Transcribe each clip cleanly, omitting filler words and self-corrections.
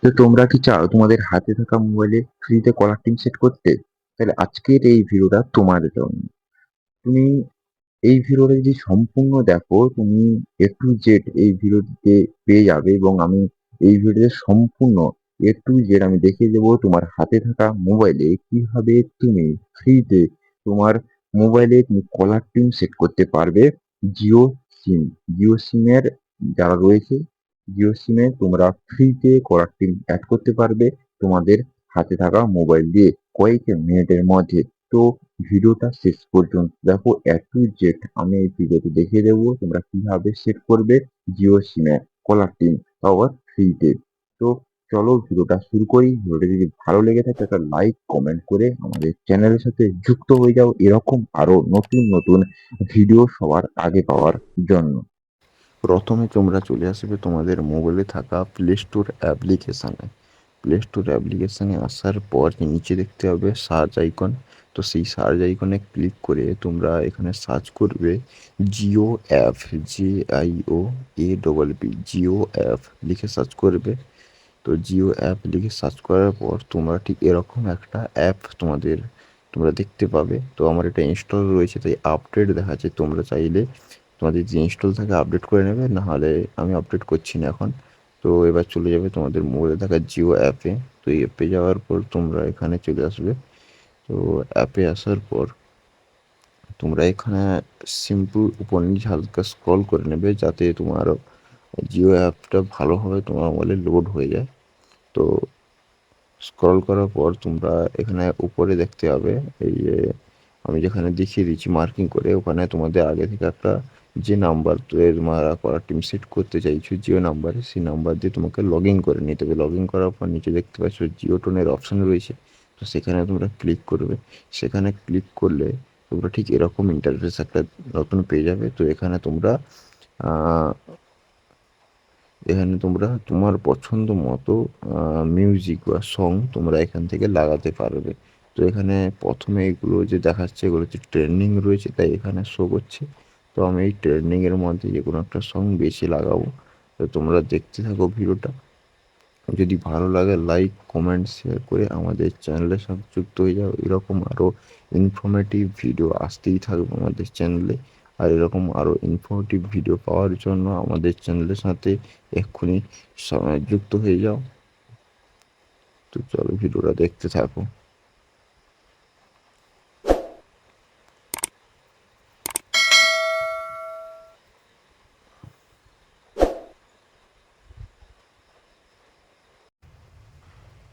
তো তোমরা কি চাও তোমাদের হাতে থাকা মোবাইলে ফ্রিতে কলার টিউন সেট করতে? তাহলে আজকের এই ভিডিওটা তোমার জন্য। তুমি এই ভিডিওটা যদি সম্পূর্ণ দেখো, তুমি এ টু জেড এই ভিডিওটিতে পেয়ে যাবে, এবং আমি এই ভিডিওতে সম্পূর্ণ এ টু জেড আমি দেখিয়ে দেবো তোমার হাতে থাকা মোবাইলে কিভাবে তুমি ফ্রিতে তোমার মোবাইলে তুমি কলার টিউন সেট করতে পারবে। জিও সিম, জিও সিমের যারা রয়েছে, জিও সিমে তোমরা ফ্রিতে কলার টিউন অ্যাড করতে পারবে তোমাদের হাতে থাকা মোবাইল দিয়ে কয়েক মিনিটের মধ্যে। তো ভিডিওটা শেষ পর্যন্ত দেখো, এ টু জেড আমি এই ভিডিওতে দেখিয়ে দেবো তোমরা কিভাবে সেট করবে জিও সিমে কলার টিউন, আবার ফ্রিতে। তো চলো ভিডিওটা শুরু করি। ভিডিওটা যদি ভালো লেগে থাকে একটা লাইক কমেন্ট করে আমাদের চ্যানেলের সাথে যুক্ত হয়ে যাও এরকম আরো নতুন নতুন ভিডিও সবার আগে পাওয়ার জন্য। প্রথমে তোমরা চলে আসবে তোমাদের মোবাইলে থাকা প্লে স্টোর অ্যাপ্লিকেশানে। প্লে স্টোর অ্যাপ্লিকেশানে আসার পর নিচে দেখতে হবে সার্চ আইকন। তো সেই সার্চ আইকনে ক্লিক করে তোমরা এখানে সার্চ করবে Jio app, JIOAPP, Jio app লিখে সার্চ করবে। তো জিও অ্যাপ লিখে সার্চ করার পর তোমরা ঠিক এরকম একটা অ্যাপ তোমরা দেখতে পাবে। তো আমার এটা ইনস্টল রয়েছে তাই আপডেট দেখাচ্ছে, তোমরা চাইলে তোমাদের যে ইনস্টল থাকে আপডেট করে নেবে, না হলে আমি আপডেট করছি না এখন। তো এবার চলে যাবে তোমাদের মোবাইলে থাকা জিও অ্যাপে। তো এই অ্যাপে যাওয়ার পর তোমরা এখানে চলে আসবে। তো অ্যাপে আসার পর তোমরা এখানে সিম্পল উপর নিচে হালকা স্ক্রল করে নেবে যাতে তোমার জিও অ্যাপটা ভালোভাবে তোমার মোবাইলে লোড হয়ে যায়। তো স্ক্রল করার পর তোমরা এখানে উপরে দেখতে পাবে এই যে আমি যেখানে দেখিয়ে দিচ্ছি মার্কিং করে, ওখানে তোমাদের আগে থেকে একটা যে নাম্বার তোমরা করার টিম সেট করতে চাইছো জিও নাম্বারে, সেই নাম্বার দিয়ে তোমাকে লগ ইন করে নিতে হবে। লগ ইন করার পর নিচে দেখতে পাচ্ছ জিও টোনের অপশান রয়েছে। তো সেখানে তোমরা ক্লিক করবে। সেখানে ক্লিক করলে তোমরা ঠিক এরকম ইন্টারফেস একটা নতুন পেয়ে যাবে। তো এখানে তোমরা তোমার পছন্দ মতো মিউজিক বা সং তোমরা এখান থেকে লাগাতে পারবে। তো এখানে প্রথমে এগুলো যে দেখাচ্ছে এগুলো হচ্ছে ট্রেন্ডিং রয়েছে তাই এখানে শো করছে। তো আমি এই ট্রেন্ডিংয়ের মধ্যে যে কোনো একটা সং বেশি লাগাবো। তো তোমরা দেখতে থাকো ভিডিওটা। যদি ভালো লাগে লাইক কমেন্ট শেয়ার করে আমাদের চ্যানেলের সাথে যুক্ত হয়ে যাও। এরকম আরও ইনফরমেটিভ ভিডিও আসতেই থাকবে আমাদের চ্যানেলে। আর এরকম আরও ইনফরমেটিভ ভিডিও পাওয়ার জন্য আমাদের চ্যানেলের সাথে এক্ষুনি যুক্ত হয়ে যাও। তো চলো ভিডিওটা দেখতে থাকো।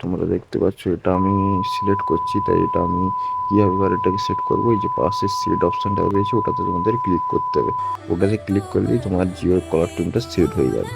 তোমরা দেখতে পাচ্ছ এটা আমি সিলেক্ট করছি, তাই এটা আমি কীভাবে এবার এটাকে সেট করবো, এই যে পাশের সিলেক্ট অপশানটা রয়েছে ওটাতে তোমাদের ক্লিক করতে হবে। ওটাতে ক্লিক করলেই তোমার জিওর কলার টিউনটা সেট হয়ে যাবে।